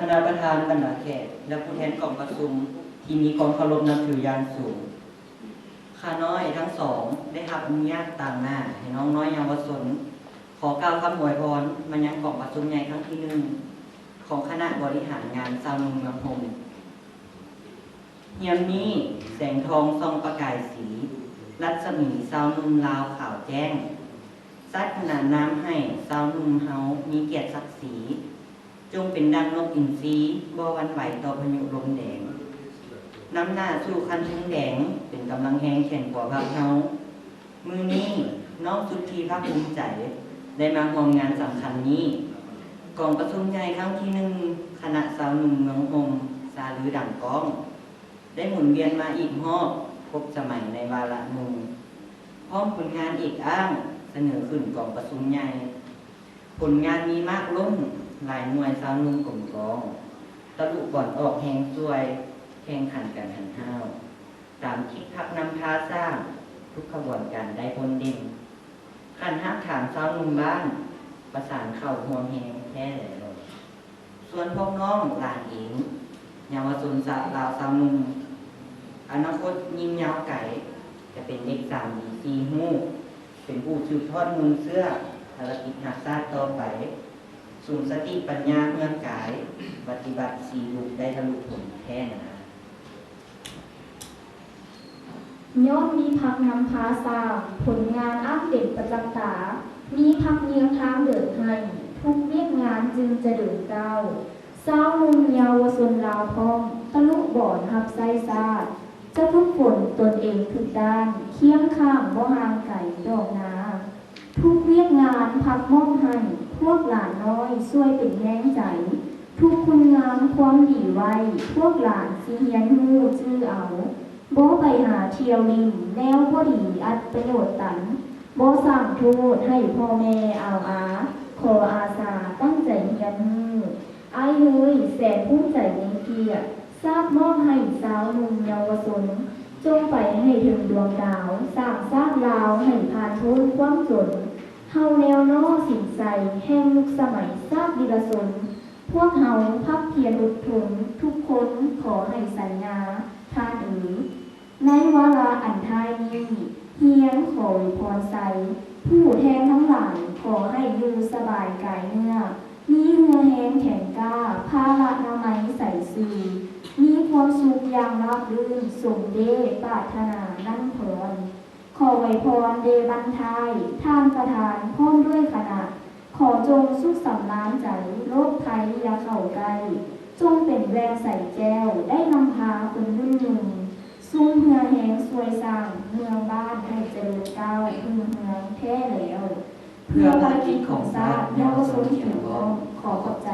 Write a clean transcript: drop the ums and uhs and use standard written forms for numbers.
ณะประธานบรรดาแขกและผู้แทนกองประชุมที่มีความเคารพนับถืออย่างสูงข้าน้อยทั้งสองได้รับอนุญาตต่างหน้าให้น้องน้อยเยาวชนขอกล่าวคำอวยพรมายังกองประชุมใหญ่ครั้งที่หนึ่งของคณะบริหารงานชาวเมืองลำพูนเฮียมนี้แสงทองส่องประกายสีรัศมีชาวนุ่มลาวขาวแจ้งซัดขนาดน้ำให้ชาวนุ่มเฮามีเกียรติศักดิ์ศรีจงเป็นดังนกอินทรีบ่หวั่นไหวต่อพายุลมแดงน้ำหน้าสู่คันทึงแดงเป็นกำลังแหงแข่งกว่าพวกเฮามือนี้น้องสุดที่ภาคภูมิใจได้มาร่วมงานสำคัญนี้กองประชุมใหญ่ครั้งที่หนึ่งคณะสาวหนุ่มเมืองโฮมซาลือดังก้องได้หมุนเวียนมาอีกรอบครบสมัยในวาระหนึ่งพร้อมผลงานอีกอ้างเสนอขึ้นกองประชุมใหญ่ผลงานมีมากล้นหลายหน่วยสาวหนุ่มกลุ่มกองตะลุก่อนออกแหงซวยแข่งขันกันหันห้าวตามคิดพักนำพาสร้างทุกขบวนการได้ผลเด่นขันหักถามสาวหนุ่มบ้านประสานเข้าห่วงแหงแท้เลยส่วนพวกน้องหลานเองเยาวชนสาวลาวสาวหนุ่มอนาคตยิ่งยาวไกลจะเป็นเด็กสามดีซีฮู้เป็นผู้สืบทอดมูลเสื้อภารกิจหักซาต่อไปสูงสติปัญญาเมืองกายปฏิบัติสีลูกได้ทะลุผลแท้นะย้อนมีพักนำพาสร้างผลงานอัปเดตประจำตามีพักเยียงทางเดินให้ทุกเรียกงานจึงจะเดินก้าวสาวหนุ่มเยาวชนลาวพร้อมทะลุบ่อนหับไส้ซาดจะทุกฝนตนเองทุกด้านเคียงข้างบ่ห่างไก่ดอกนาทุกเรียกงานพักมอบให้พวกหลานน้อยช่วยเป็นแรงใจทุกคุณงามความดีไว้พวกหลานสิเฮียนฮู้ชื่อเอาบ่ไปหาเที่ยวลิมแนวบ่ดีอัดประโยชน์ตันบ่สั่งโทษให้พ่อแม่เอาอาขออาสาตั้งใจเฮียนฮู้อายเฮ้ยแสนภูมิใจในเกียรติทราบมอบให้สาวหนุ่มเยาวชนจงไปให้ถึงดวงดาวสร้างลาวให้ผ่านพ้นความจนเฮาแนวน้อสินใสแห่งยุคสมัยทราบดิลสนพวกเฮาพักเพียรอดทนทุกคนขอให้สัญญาท่านในวาระอันท้ายนี้เฮียนขอพรใสผู้แทนทั้งหลายขอให้อยู่สบายกายเนื้อมีเหือแห้งแข็งกล้าภาละนามัยใส่สีมีความสุขอย่างราบรื่นสมเดชปรารถนานั่นพรขอไว้พรเดบันทายท่านประธานพร้อมด้วยคณะขอจงสุขสำราญใจโรคภัยอย่าเข้าใกล้จงเป็นแวงใส่แก้วได้นำพาคนรุ่นหนึ่งซุ้มเหือแห้งสวยสร้างเมืองบ้านให้เจริญก้าวพึ่งเมืองแท้แล้วเพื่อภารกิจของชาติเยาวชนเขียวขอขอบใจ